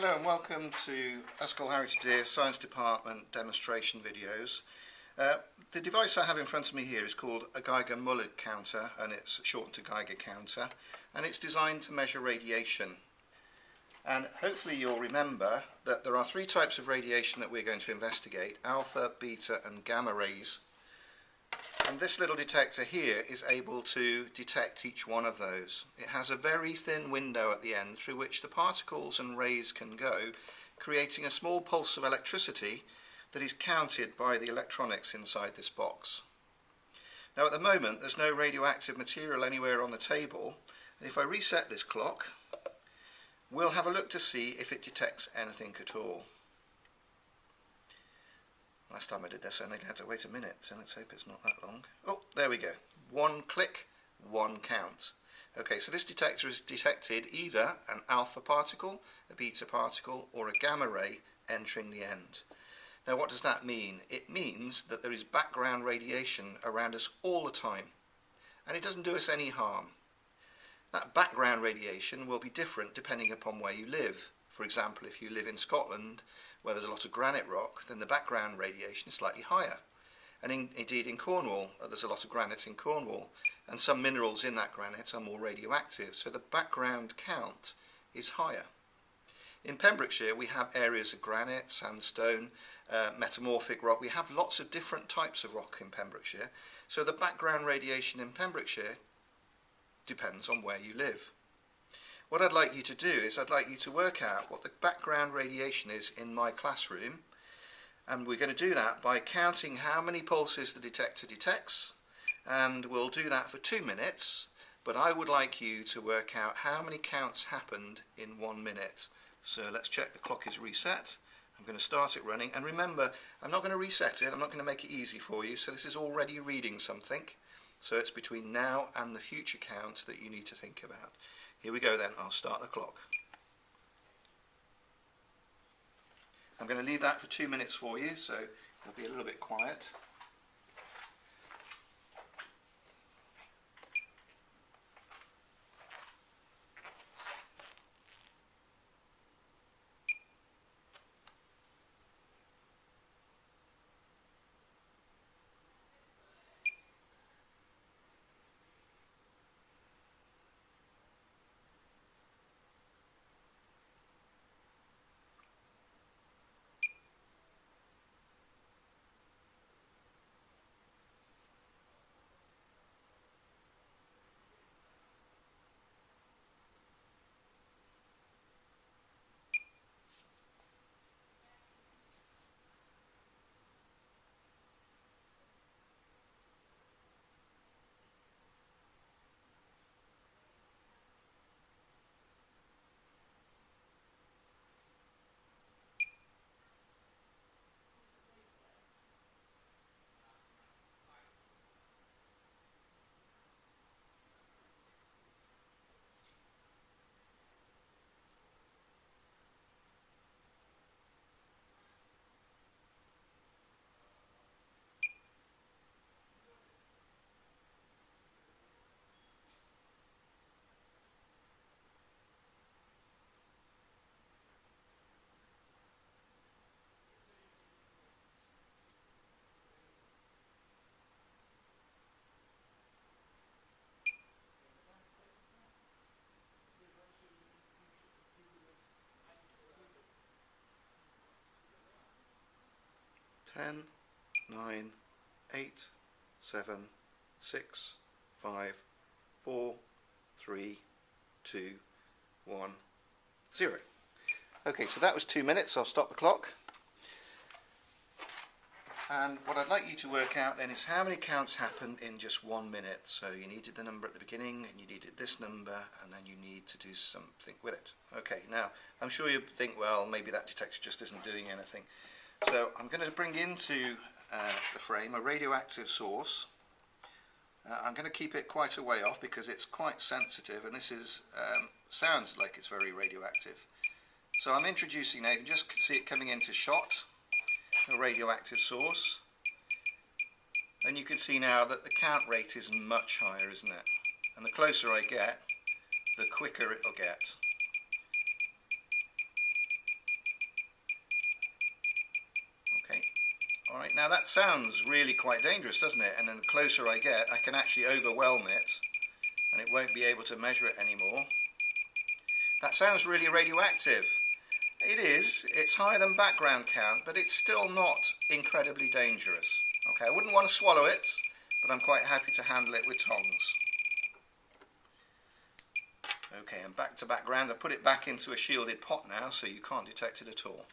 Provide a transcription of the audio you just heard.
Hello and welcome to Ysgol Harri Tudur Science Department demonstration videos. The device I have in front of me here is called a Geiger-Müller counter, and it's shortened to Geiger counter, and it's designed to measure radiation. And hopefully you'll remember that there are three types of radiation that we're going to investigate: alpha, beta and gamma rays. And this little detector here is able to detect each one of those. It has a very thin window at the end through which the particles and rays can go, creating a small pulse of electricity that is counted by the electronics inside this box. Now at the moment there's no radioactive material anywhere on the table, and if I reset this clock, we'll have a look to see if it detects anything at all. Last time I did this I only had to wait a minute, so let's hope it's not that long. Oh, there we go. One click, one count. Okay, so this detector has detected either an alpha particle, a beta particle or a gamma ray entering the end. Now what does that mean? It means that there is background radiation around us all the time, and it doesn't do us any harm. That background radiation will be different depending upon where you live. For example, if you live in Scotland, where there's a lot of granite rock, then the background radiation is slightly higher. And indeed in Cornwall, there's a lot of granite in Cornwall, and some minerals in that granite are more radioactive, so the background count is higher. In Pembrokeshire we have areas of granite, sandstone, metamorphic rock. We have lots of different types of rock in Pembrokeshire, so the background radiation in Pembrokeshire depends on where you live. What I'd like you to do is I'd like you to work out what the background radiation is in my classroom, and we're going to do that by counting how many pulses the detector detects, and we'll do that for 2 minutes, but I would like you to work out how many counts happened in 1 minute. So let's check the clock is reset. I'm going to start it running, and remember, I'm not going to reset it, I'm not going to make it easy for you, so this is already reading something, so it's between now and the future count that you need to think about. Here we go then, I'll start the clock. I'm going to leave that for 2 minutes for you, so it'll be a little bit quiet. Ten, 9, 8, 7, 6, 5, 4, 3, 2, 1, 0. Okay, so that was 2 minutes. I'll stop the clock. And what I'd like you to work out then is how many counts happened in just 1 minute. So you needed the number at the beginning, and you needed this number, and then you need to do something with it. Okay, now I'm sure you think, well, maybe that detector just isn't doing anything. So I'm going to bring into the frame a radioactive source. I'm going to keep it quite a way off because it's quite sensitive, and this is sounds like it's very radioactive. So I'm introducing now, you can just see it coming into shot, a radioactive source, and you can see now that the count rate is much higher, isn't it? And the closer I get, the quicker it'll get. Right, now that sounds really quite dangerous, doesn't it? And then the closer I get, I can actually overwhelm it and it won't be able to measure it anymore. That sounds really radioactive. It is, it's higher than background count, but it's still not incredibly dangerous. Okay, I wouldn't want to swallow it, but I'm quite happy to handle it with tongs. Okay, and back to background. I put it back into a shielded pot now, so you can't detect it at all.